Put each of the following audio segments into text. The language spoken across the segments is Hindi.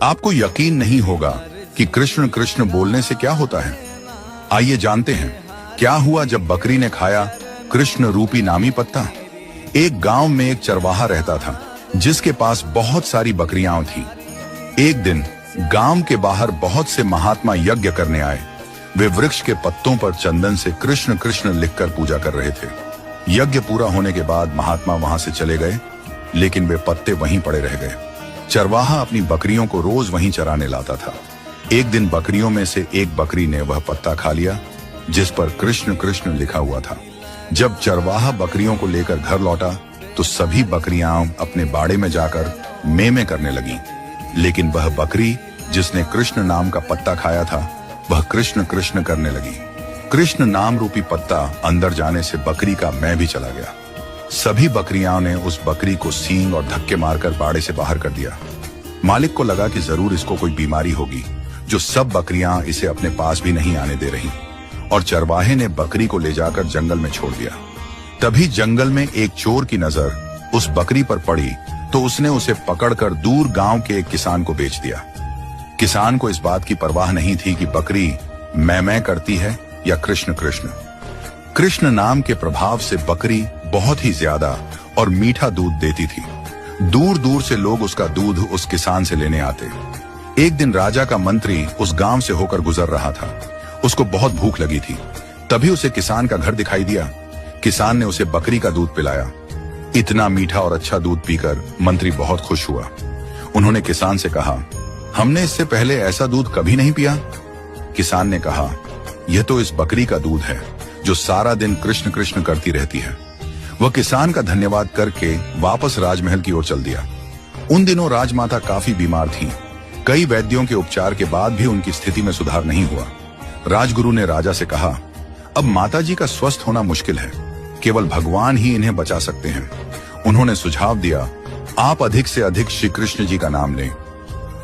आपको यकीन नहीं होगा कि कृष्ण कृष्ण बोलने से क्या होता है। आइए जानते हैं क्या हुआ जब बकरी ने खाया कृष्ण रूपी नामी पत्ता। एक गांव में एक चरवाहा रहता था जिसके पास बहुत सारी बकरियां थीं। एक दिन गांव के बाहर बहुत से महात्मा यज्ञ करने आए। वे वृक्ष के पत्तों पर चंदन से कृष्ण कृष्ण लिखकर पूजा कर रहे थे। यज्ञ पूरा होने के बाद महात्मा वहां से चले गए, लेकिन वे पत्ते वहीं पड़े रह गए। चरवाहा अपनी बकरियों को रोज वहीं चराने लाता था। एक दिन बकरियों में से एक बकरी ने वह पत्ता खा लिया जिस पर कृष्ण कृष्ण लिखा हुआ था। जब चरवाहा बकरियों को लेकर घर लौटा तो सभी बकरियां अपने बाड़े में जाकर मेमे करने लगीं। लेकिन वह बकरी जिसने कृष्ण नाम का पत्ता खाया था वह कृष्ण कृष्ण करने लगी। कृष्ण नाम रूपी पत्ता अंदर जाने से बकरी का मैं भी चला गया। सभी बकरियां ने उस बकरी को सींग और धक्के मारकर बाड़े से बाहर कर दिया। मालिक को लगा कि जरूर इसको कोई बीमारी होगी जो सब बकरियां इसे अपने पास भी नहीं आने दे रही, और चरवाहे ने बकरी को ले जाकर जंगल में छोड़ दिया। तभी जंगल में एक चोर की नजर उस बकरी पर पड़ी तो उसने उसे पकड़कर दूर गांव के एक किसान को बेच दिया। किसान को इस बात की परवाह नहीं थी कि बकरी मैं करती है या कृष्ण कृष्ण। कृष्ण नाम के प्रभाव से बकरी बहुत ही ज्यादा और मीठा दूध देती थी। दूर दूर से लोग उसका दूध उस किसान से लेने आते। एक दिन राजा का मंत्री उस गांव से होकर गुजर रहा था। उसको बहुत भूख लगी थी। तभी उसे किसान का घर दिखाई दिया। किसान ने उसे बकरी का दूध पिलाया। इतना मीठा और अच्छा दूध पीकर मंत्री बहुत खुश हुआ। उन्होंने किसान से कहा, हमने इससे पहले ऐसा दूध कभी नहीं पिया। किसान ने कहा, यह तो इस बकरी का दूध है जो सारा दिन कृष्ण कृष्ण करती रहती है। वह किसान का धन्यवाद करके वापस राजमहल की ओर चल दिया। उन दिनों राजमाता काफी बीमार थीं। कई वैद्यों के उपचार के बाद भी उनकी स्थिति में सुधार नहीं हुआ। राजगुरु ने राजा से कहा, अब माताजी का स्वस्थ होना मुश्किल है, केवल भगवान ही इन्हें बचा सकते हैं। उन्होंने सुझाव दिया, आप अधिक से अधिक श्री कृष्ण जी का नाम लें।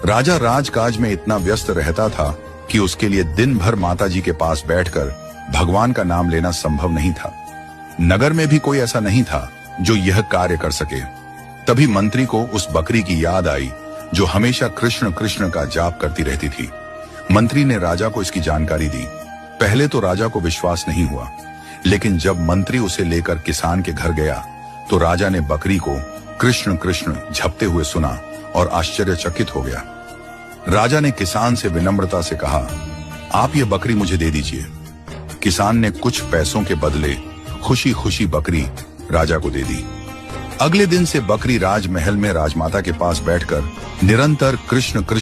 राजा राजकाज में इतना व्यस्त रहता था कि उसके लिए दिन भर माताजी के पास बैठकर भगवान का नाम लेना संभव नहीं था। नगर में भी कोई ऐसा नहीं था जो यह कार्य कर सके। तभी मंत्री को उस बकरी की याद आई जो हमेशा कृष्ण कृष्ण का जाप करती रहती थी। मंत्री ने राजा को इसकी जानकारी दी। पहले तो राजा को विश्वास नहीं हुआ, लेकिन जब मंत्री उसे लेकर किसान के घर गया तो राजा ने बकरी को कृष्ण कृष्ण झपते हुए सुना और आश्चर्यचकित हो गया। राजा ने किसान से विनम्रता से कहा, आप ये बकरी मुझे दे दीजिए। किसान ने कुछ पैसों के बदले खुशी खुशी बकरी राजा को दे दी। अगले दिन से बकरी राजमहल में राजमाता के पास बैठकर निरंतर कृष्ण कृष्ण